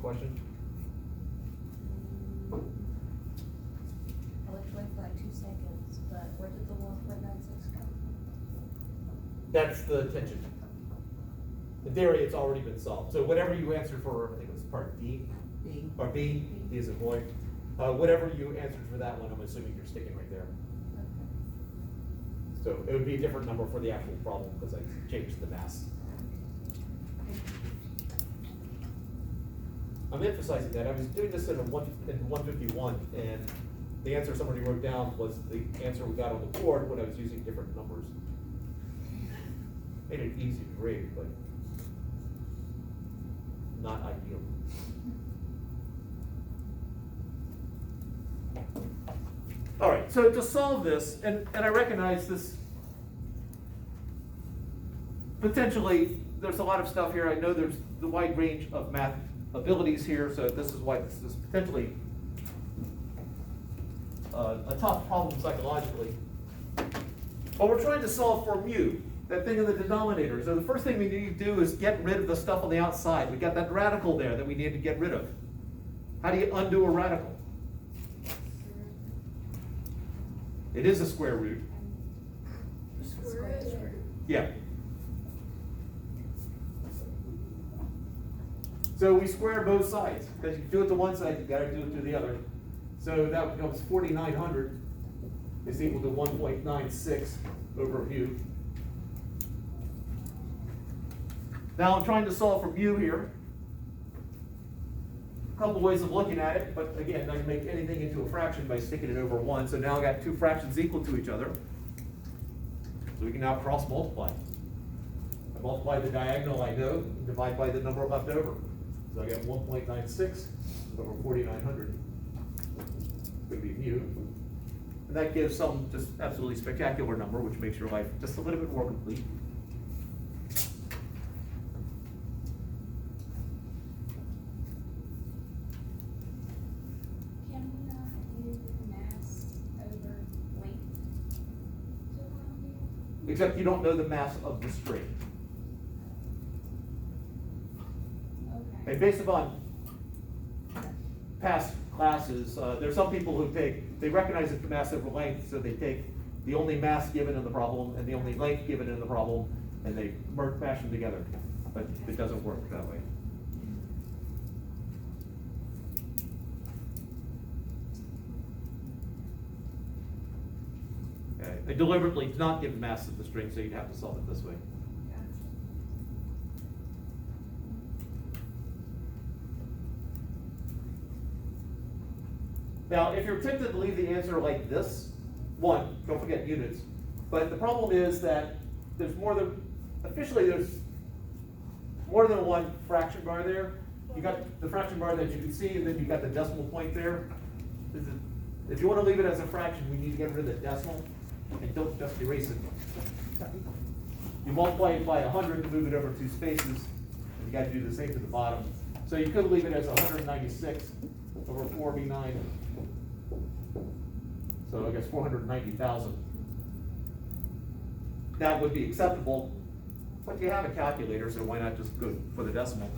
question? I looked away for like 2 seconds, but where did the 1.96 come from? That's the tension. In theory, it's already been solved. So whatever you answered for, I think it was part D, B. or B is a boy. Whatever you answered for that one, I'm assuming you're sticking right there. So it would be a different number for the actual problem because I changed the mass. I'm emphasizing that. I was doing this in 151, and the answer somebody wrote down was the answer we got on the board when I was using different numbers. Made it easy to grade, but not ideal. All right, so to solve this, and I recognize this, potentially, there's a lot of stuff here. I know there's the wide range of math abilities here, so this is why this is potentially a tough problem psychologically. But we're trying to solve for mu, that thing in the denominator. So the first thing we need to do is get rid of the stuff on the outside. We got that radical there that we need to get rid of. How do you undo a radical? It is a square root. Yeah. So we square both sides, because you do it to one side, you gotta do it to the other. So that becomes 4,900 is equal to 1.96 over mu. Now I'm trying to solve for mu here. A couple ways of looking at it, but again, I can make anything into a fraction by sticking it over 1. So now I've got two fractions equal to each other. So we can now cross multiply. I multiply the diagonal I know, and divide by the number left over. So I get 1.96 over 4,900 would be mu. And that gives some just absolutely spectacular number, which makes your life just a little bit more complete. Can we not do mass over length? Except you don't know the mass of the string. Okay. And based upon past classes, there's some people who they recognize it's the mass over length, so they take the only mass given in the problem and the only length given in the problem, and they mash them together. But it doesn't work that way. Okay. I deliberately did not give the mass of the string, so you'd have to solve it this way. Now, if you're tempted to leave the answer like this, one, don't forget units. But the problem is that there's officially there's more than one fraction bar there. You got the fraction bar that you can see, and then you got the decimal point there. If you want to leave it as a fraction, we need to get rid of the decimal, and don't just erase it. You multiply it by 100 to move it over 2 spaces, and you got to do the same to the bottom. So you could leave it as 196 over 4b9. So I guess 490,000. That would be acceptable, but you have a calculator, so why not just go for the decimal?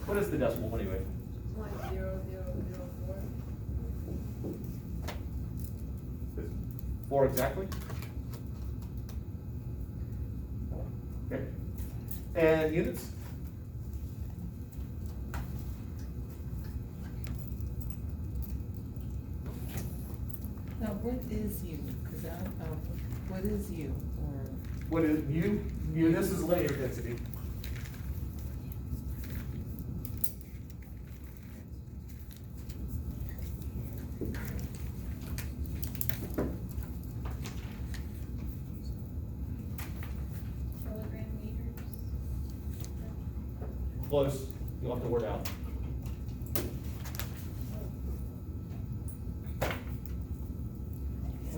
What is the decimal anyway? 0.0004. 4 exactly? Okay. And units? Now, what is U? Because what is U? Or What is mu? Mu, this is linear density. Kilogram meters. Close, you left the word out.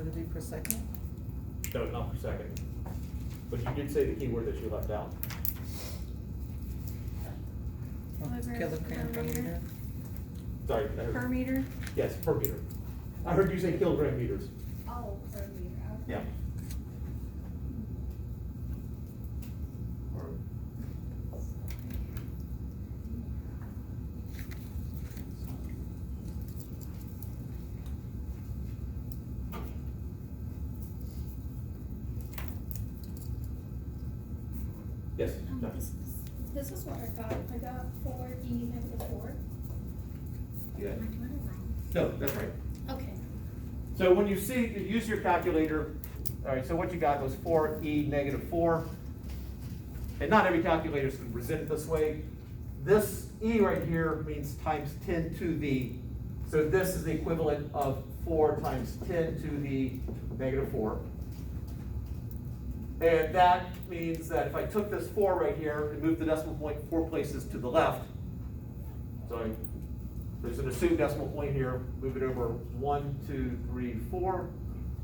would it be per second? No, not per second. But you did say the key word that you left out. Or Kilogram kilogram per per meter? meter? Sorry. I heard- Per meter? Yes, per meter. I heard you say kilogram meters. Oh, per meter, okay. Yeah. Yeah. This is what I got. I got 4e negative 4. Yeah. Am I doing it wrong? No, that's right. Okay. So when you see, you use your calculator, all right, so what you got was 4e negative 4. And not every calculator is going to present it this way. This e right here means times 10 to the, so this is the equivalent of 4 times 10 to the negative 4. And that means that if I took this 4 right here and moved the decimal point 4 places to the left, so there's an assumed decimal point here, move it over 1, 2, 3, 4,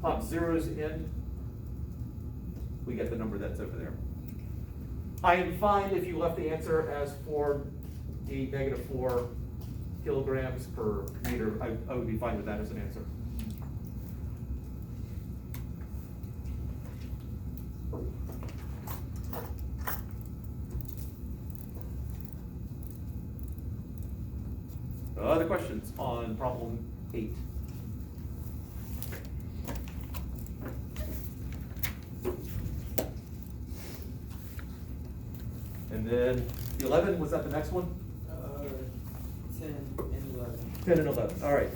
pop zeros in, we get the number that's over there. I am fine if you left the answer as 4e negative 4 kilograms per meter. I would be fine with that as an answer. Other questions on problem 8? And then 11, was that the next one? 10 and 11. 10 and 11, all right.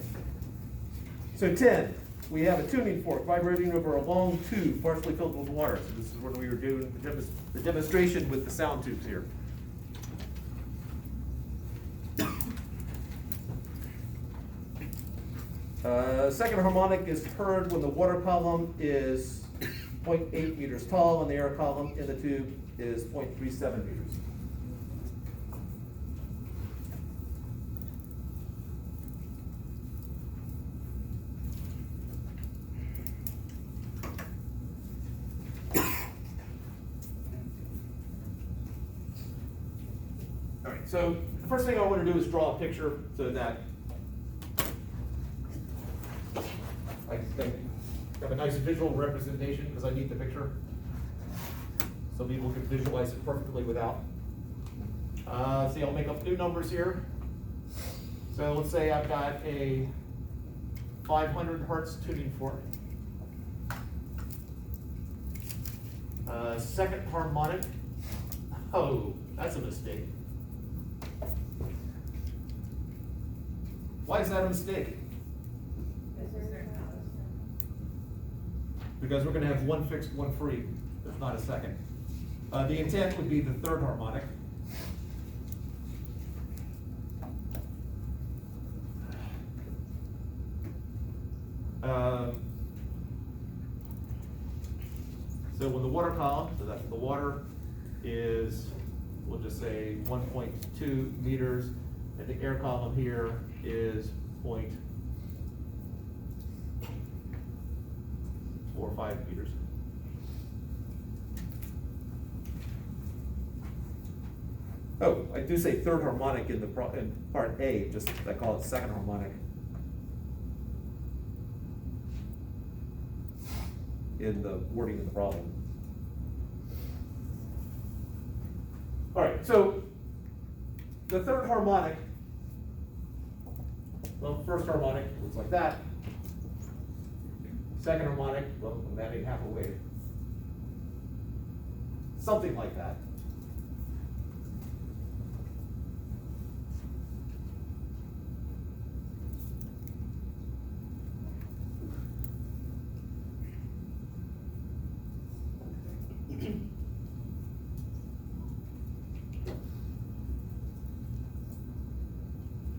So 10, we have a tuning fork vibrating over a long tube partially filled with water. So this is where we were doing the demonstration with the sound tubes here. Second harmonic is heard when the water column is 0.8 meters tall and the air column in the tube is 0.37 meters. All right, so the first thing I want to do is draw a picture so that I have a nice visual representation because I need the picture. So people can visualize it perfectly without. See, I'll make up new numbers here. So let's say I've got a 500 hertz tuning fork. Second harmonic. Oh, that's a mistake. Why is that a mistake? Because we're going to have one fixed, one free. There's not a second. The intent would be the third harmonic. So when the water column, so that's the water, is, we'll just say 1.2 meters, and the air column here is 0.45 meters. Oh, I do say third harmonic in the in part A, just I call it second harmonic. In the wording of the problem. All right, so the third harmonic, well, first harmonic looks like that. Second harmonic, well, I'm adding half a wave. Something like that.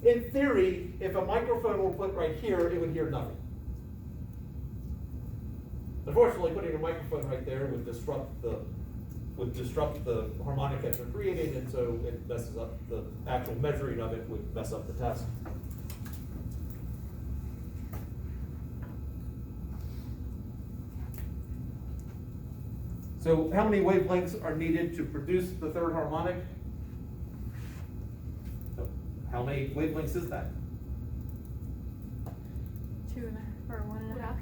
In theory, if a microphone were put right here, it would hear nothing. Unfortunately, putting a microphone right there would disrupt the harmonic that you're creating, and so it messes up the actual measuring of it, would mess up the test. So how many wavelengths are needed to produce the third harmonic? So how many wavelengths is that? 2.5 or 1.5.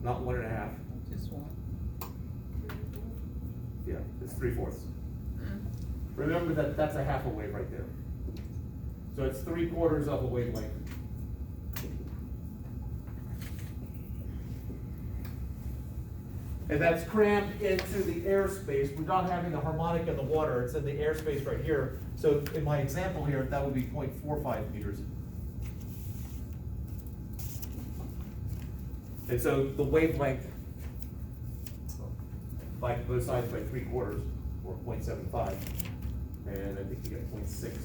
Not 1.5. Just one. Yeah, it's 3/4. Mm. Remember that that's a half a wave right there. So it's 3/4 of a wavelength. And that's crammed into the airspace. We're not having the harmonic in the water, it's in the airspace right here. So in my example here, that would be 0.45 meters. And so the wavelength, by both sides by 3/4, or 0.75, and I think you get 0.60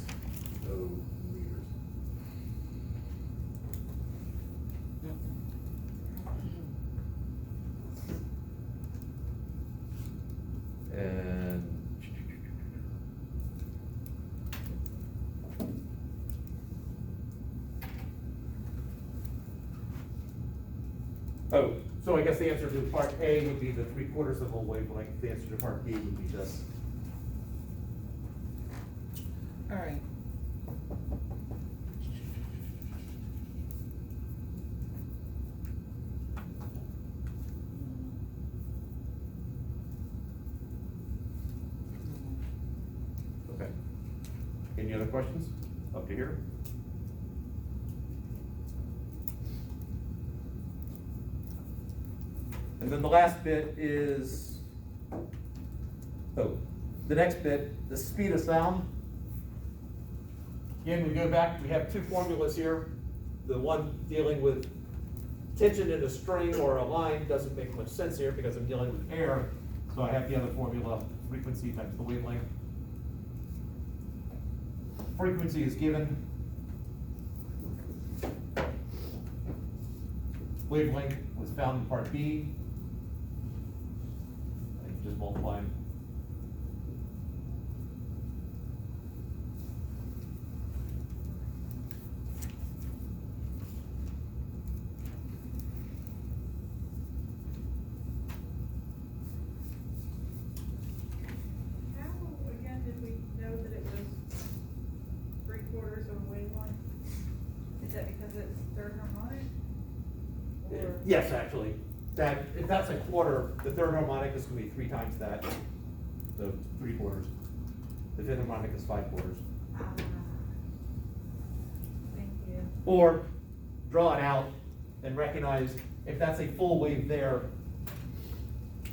meters. And oh, so I guess the answer to part A would be the 3/4 of a wavelength. The answer to part B would be this. All right. Okay. Any other questions up to here? And then the last bit is, oh, the next bit, the speed of sound. Again, we go back, we have two formulas here. The one dealing with tension in a string or a line doesn't make much sense here because I'm dealing with air. So I have the other formula, frequency times the wavelength. Frequency is given. Wavelength was found in part B. I can just multiply them. How, again, did we know that it was 3/4 of a wavelength? Is that because it's third harmonic? Or? Yes, actually, that, if that's a quarter, the third harmonic is gonna be 3 times that, so 3/4. The fifth harmonic is 5/4. Ah. Thank you. Or draw it out and recognize if that's a full wave there,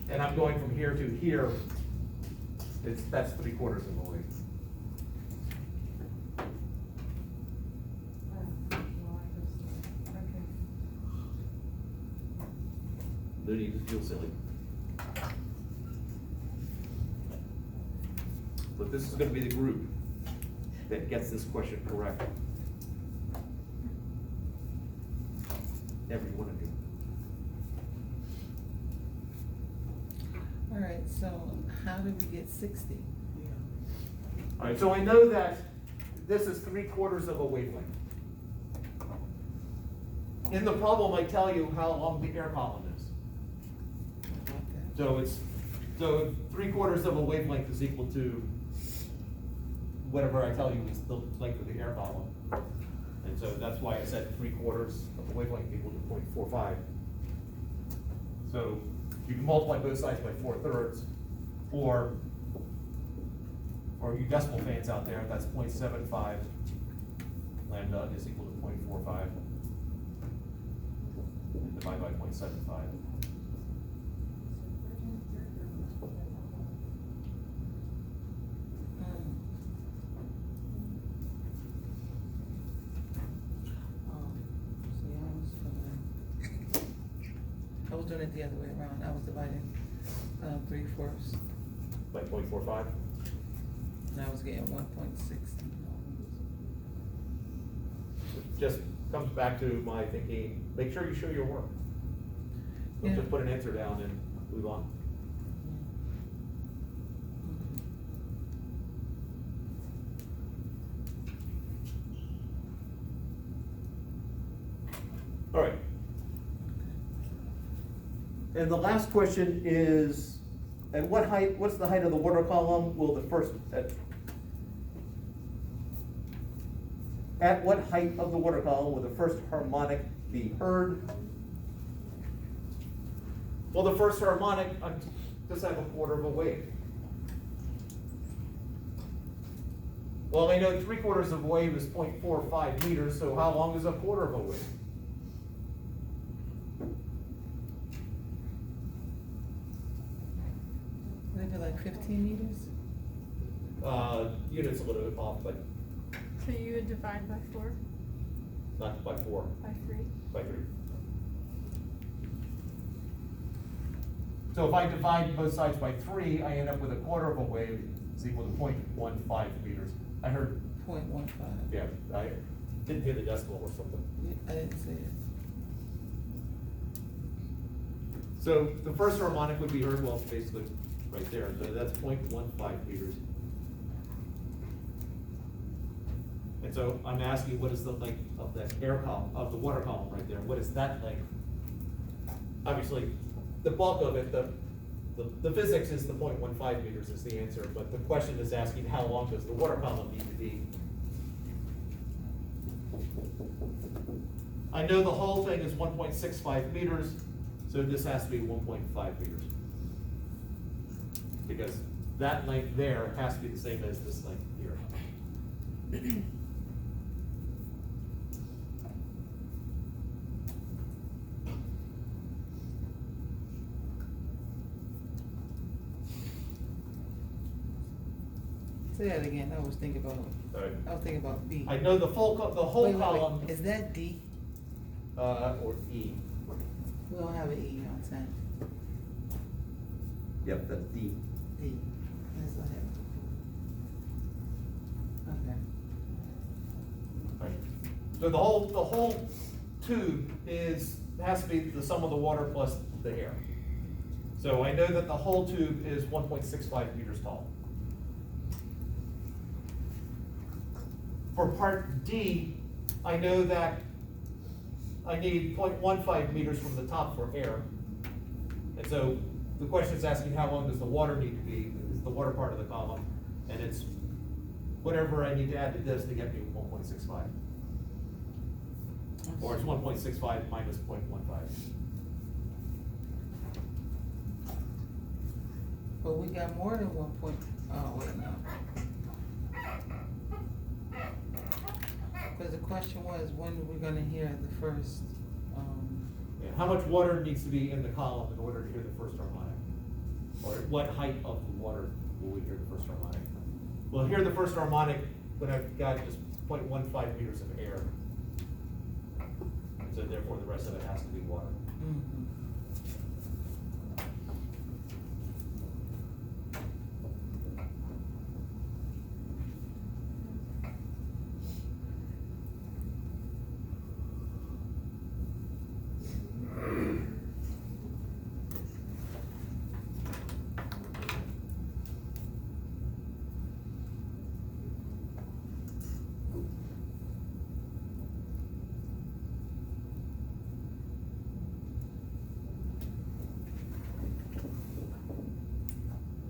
and I'm going from here to here, that's 3/4 of a wave. Okay. No need to feel silly. But this is gonna be the group that gets this question correct. Every one of you. All right, so how did we get 60? All right, so I know that this is 3/4 of a wavelength. In the problem, I tell you how long the air column is. Okay. So 3/4 of a wavelength is equal to whatever I tell you is the length of the air column. And so that's why I said 3/4 of the wavelength equal to 0.45. So you can multiply both sides by 4/3, or you decimal fans out there, that's 0.75 lambda is equal to 0.45. And divide by 0.75. I was doing it the other way around. I was dividing 3/4, By 0.45? and I was getting 1.60. It just comes back to my thinking, make sure you show your work. Don't Yeah. just put an answer down and move on. All right. And the last question is, at what height, what's the height of the water column? Will the first, at what height of the water column will the first harmonic be heard? Well, the first harmonic, just have a quarter of a wave. Well, I know 3/4 of a wave is 0.45 meters, so how long is a quarter of a wave? 15 meters? Units a little bit off, but So you would divide by 4, not by 4, by 3? by 3. So if I divide both sides by 3, I end up with a quarter of a wave is equal to 0.15 meters. I heard, 0.15. yeah, I didn't hear the decimal or something. I didn't say it. So the first harmonic would be heard, well, basically right there, so that's 0.15 meters. And so I'm asking, what is the length of the air column, of the water column right there? What is that length? Obviously, the bulk of it, the physics is the 0.15 meters is the answer, but the question is asking how long does the water column need to be? I know the whole thing is 1.65 meters, so this has to be 1.5 meters. Because that length there has to be the same as this length here. Say that again, I was thinking about B. I know the whole Wait. column, Is that D? or E. We don't have an E on 10. Yep, that's D. D. That's what happened. Okay. Right. So the whole tube has to be the sum of the water plus the air. So I know that the whole tube is 1.65 meters tall. For part D, I know that I need 0.15 meters from the top for air. And so the question is asking how long does the water need to be, is the water part of the column, and it's whatever I need to add to this to get me 1.65. Or it's 1.65 minus 0.15. But we got more than 1 point, oh, wait, no. Because the question was, when are we gonna hear the first, Yeah, how much water needs to be in the column in order to hear the first harmonic? Or what height of the water will we hear the first harmonic? We'll hear the first harmonic when I've got just 0.15 meters of air. And so therefore the rest of it has to be water. mhm.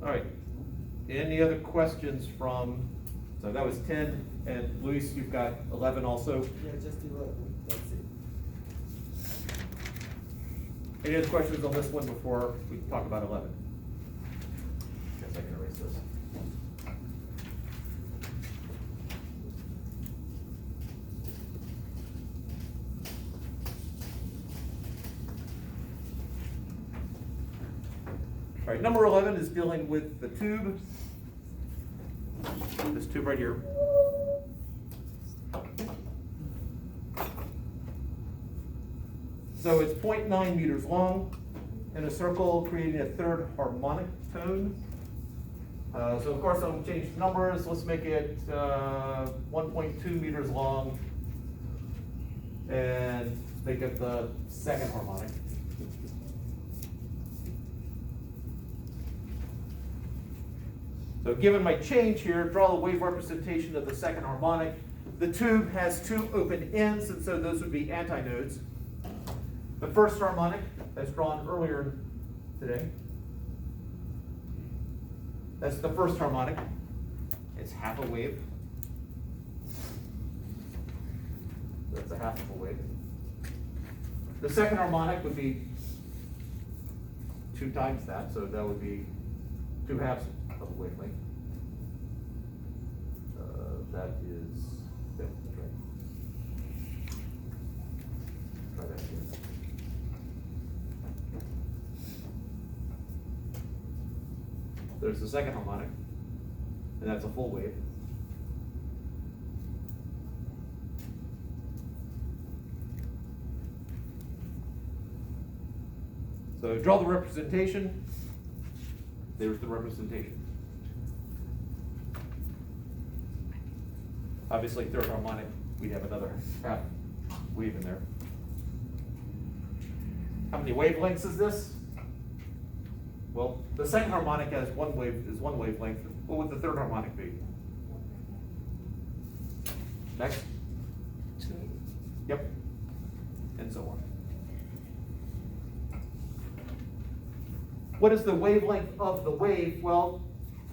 All right, any other questions from, so that was 10, and Luis, you've got 11 also. Yeah, just 11, that's it. Any other questions on this one before we talk about 11? Guess I can erase this. All right, number 11 is dealing with the tube. This tube right here. So it's 0.9 meters long in a circle, creating a third harmonic tone. So of course I'll change numbers. Let's make it 1.2 meters long and make it the second harmonic. So given my change here, draw the wave representation of the second harmonic. The tube has two open ends, and so those would be antinodes. The first harmonic, as drawn earlier today, that's the first harmonic. It's half a wave. That's a half of a wave. The second harmonic would be 2 times that, so that would be 2 halves of a wavelength. That is, yeah, that's right. Try that again. So there's the second harmonic, and that's a full wave. So draw the representation. There's the representation. Obviously, third harmonic, we'd have another half wave in there. How many wavelengths is this? Well, the second harmonic has one wavelength. What would the third harmonic be? Next? 2. Yep. And so on. What is the wavelength of the wave? Well,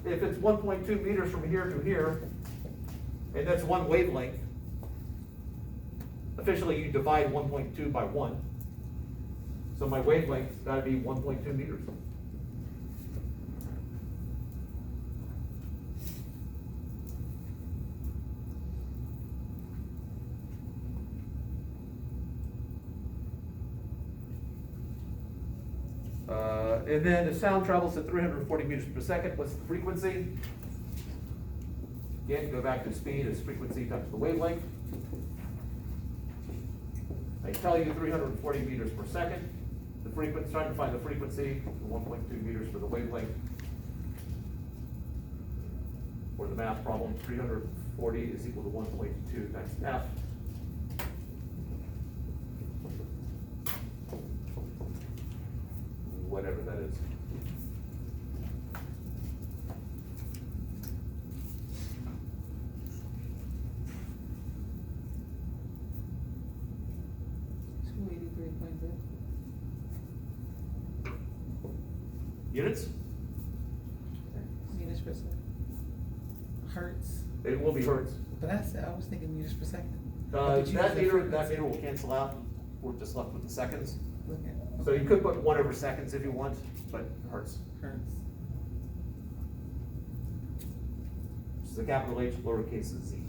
if it's 1.2 meters from here to here, and that's one wavelength, officially you divide 1.2 by 1. So my wavelength's gotta be 1.2 meters. And then the sound travels at 340 meters per second. What's the frequency? Again, go back to speed as frequency times the wavelength. I tell you 340 meters per second. The frequency, trying to find the frequency, 1.2 meters for the wavelength. For the math problem, 340 is equal to 1.2 times f. Whatever that is. Units? Meters per second. Hertz. It will be hertz. But I was thinking meters per second. That But you use the meter frequency. will cancel out. We're just left with the seconds. Look at. So you could put 1/seconds if you want, but hertz. Hertz. This is a capital H, lowercase z.